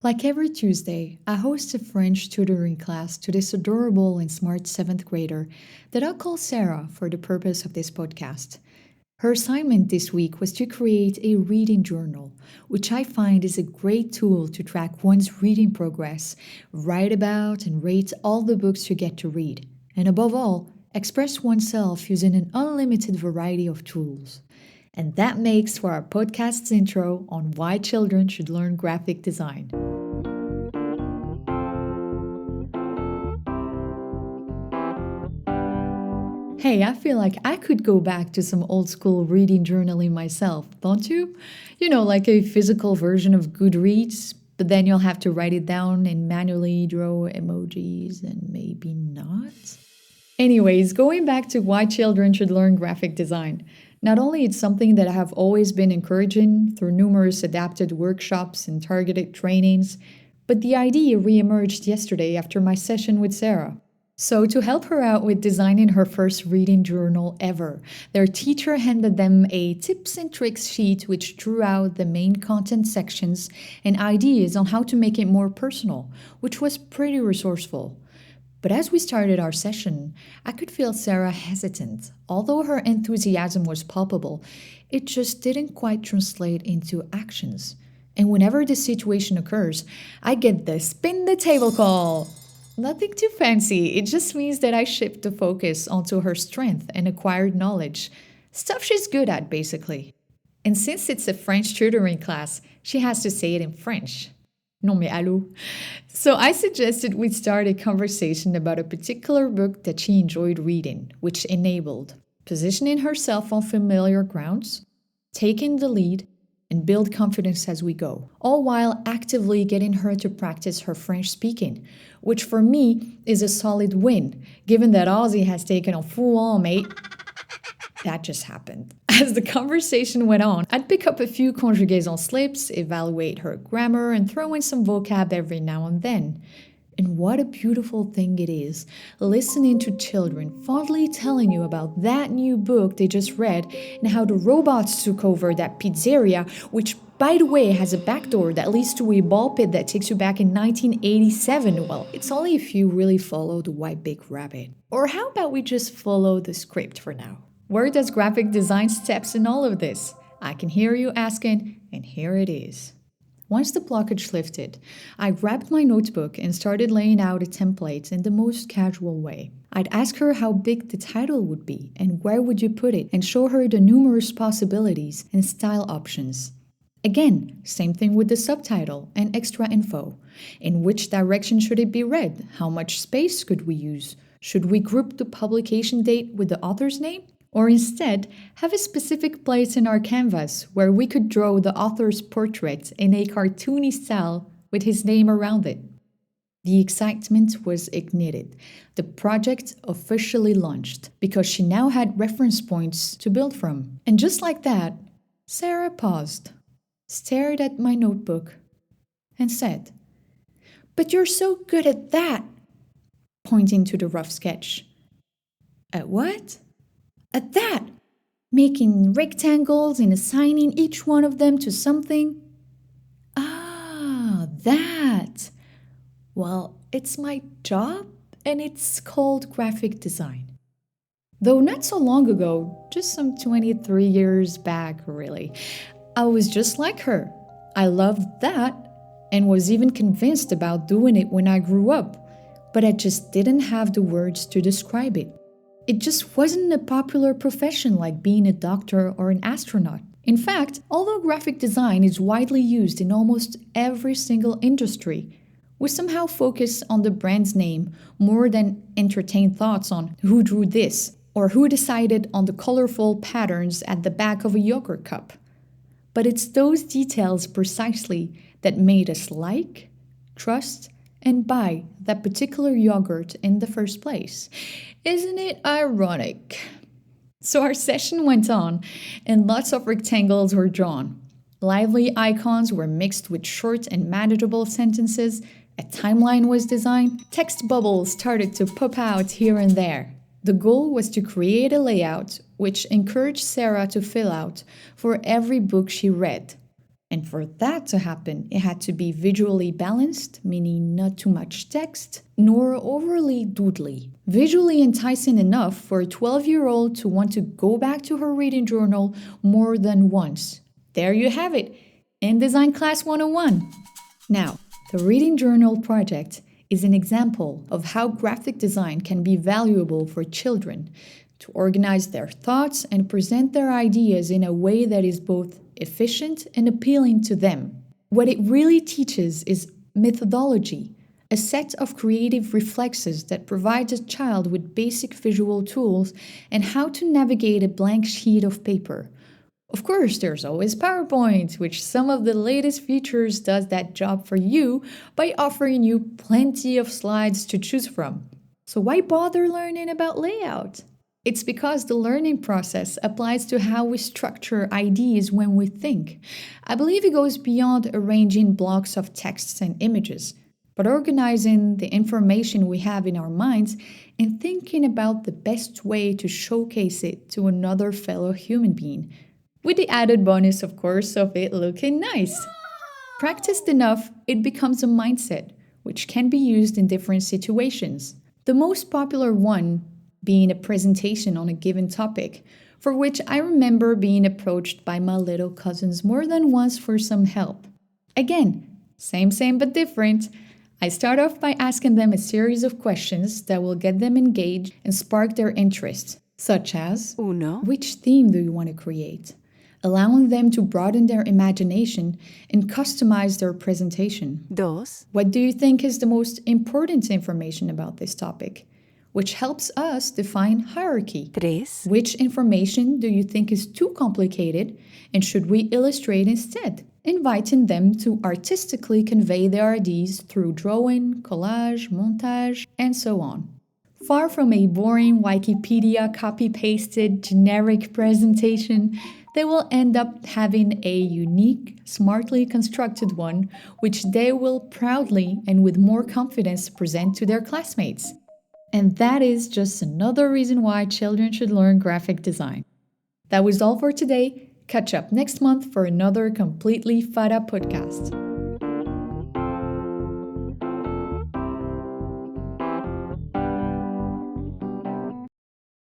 Like every Tuesday, I host a French tutoring class to this adorable and smart seventh grader that I'll call Sarah for the purpose of this podcast. Her assignment this week was to create a reading journal, which I find is a great tool to track one's reading progress, write about and rate all the books you get to read, and above all, express oneself using an unlimited variety of tools. And that makes for our podcast's intro on why children should learn graphic design. Hey, I feel like I could go back to some old school reading journaling myself, don't you? Like a physical version of Goodreads, but then you'll have to write it down and manually draw emojis and maybe not. Anyways, going back to why children should learn graphic design. Not only it's something that I have always been encouraging through numerous adapted workshops and targeted trainings, but the idea reemerged yesterday after my session with Sarah. So, to help her out with designing her first reading journal ever, their teacher handed them a tips and tricks sheet which drew out the main content sections and ideas on how to make it more personal, which was pretty resourceful. But as we started our session, I could feel Sarah hesitant. Although her enthusiasm was palpable, it just didn't quite translate into actions. And whenever this situation occurs, I get the spin the table call. Nothing too fancy, it just means that I shift the focus onto her strength and acquired knowledge. Stuff she's good at, basically. And since it's a French tutoring class, she has to say it in French. Non mais allô. So I suggested we start a conversation about a particular book that she enjoyed reading, which enabled positioning herself on familiar grounds, taking the lead, and build confidence as we go, all while actively getting her to practice her French speaking, which for me is a solid win, given that Aussie has taken a full-on mate. That just happened. As the conversation went on, I'd pick up a few conjugaison slips, evaluate her grammar, and throw in some vocab every now and then. And what a beautiful thing it is, listening to children fondly telling you about that new book they just read and how the robots took over that pizzeria, which, by the way, has a back door that leads to a ball pit that takes you back in 1987. Well, it's only if you really follow the white big rabbit. Or how about we just follow the script for now? Where does graphic design steps in all of this? I can hear you asking, and here it is. Once the blockage lifted, I grabbed my notebook and started laying out a template in the most casual way. I'd ask her how big the title would be and where would you put it, and show her the numerous possibilities and style options. Again, same thing with the subtitle and extra info. In which direction should it be read? How much space could we use? Should we group the publication date with the author's name? Or instead, have a specific place in our canvas where we could draw the author's portrait in a cartoony style with his name around it. The excitement was ignited. The project officially launched because she now had reference points to build from. And just like that, Sarah paused, stared at my notebook, and said, "But you're so good at that," pointing to the rough sketch. At what? At that! Making rectangles and assigning each one of them to something? Ah, that! Well, it's my job, and it's called graphic design. Though not so long ago, just some 23 years back, really, I was just like her. I loved that, and was even convinced about doing it when I grew up, but I just didn't have the words to describe it. It just wasn't a popular profession like being a doctor or an astronaut. In fact, although graphic design is widely used in almost every single industry, we somehow focus on the brand's name more than entertain thoughts on who drew this or who decided on the colorful patterns at the back of a yogurt cup. But it's those details precisely that made us like, trust, and buy that particular yogurt in the first place. Isn't it ironic? So our session went on, and lots of rectangles were drawn. Lively icons were mixed with short and manageable sentences. A timeline was designed. Text bubbles started to pop out here and there. The goal was to create a layout which encouraged Sarah to fill out for every book she read. And for that to happen, it had to be visually balanced, meaning not too much text, nor overly doodly. Visually enticing enough for a 12-year-old to want to go back to her reading journal more than once. There you have it, InDesign Class 101. Now, the Reading Journal project is an example of how graphic design can be valuable for children to organize their thoughts and present their ideas in a way that is both efficient and appealing to them. What it really teaches is methodology, a set of creative reflexes that provides a child with basic visual tools and how to navigate a blank sheet of paper. Of course, there's always PowerPoint, which some of the latest features does that job for you by offering you plenty of slides to choose from. So why bother learning about layout? It's because the learning process applies to how we structure ideas when we think. I believe it goes beyond arranging blocks of texts and images, but organizing the information we have in our minds and thinking about the best way to showcase it to another fellow human being. With the added bonus, of course, of it looking nice. Practiced enough, it becomes a mindset, which can be used in different situations. The most popular one being a presentation on a given topic, for which I remember being approached by my little cousins more than once for some help. Again, same but different. I start off by asking them a series of questions that will get them engaged and spark their interest, such as, Uno, which theme do you want to create? Allowing them to broaden their imagination and customize their presentation. dos, What do you think is the most important information about this topic? Which helps us define hierarchy. tres, Which information do you think is too complicated and should we illustrate instead? Inviting them to artistically convey their ideas through drawing, collage, montage, and so on. Far from a boring Wikipedia copy-pasted generic presentation, they will end up having a unique, smartly constructed one, which they will proudly and with more confidence present to their classmates. And that is just another reason why children should learn graphic design. That was all for today. Catch up next month for another completely Farah podcast.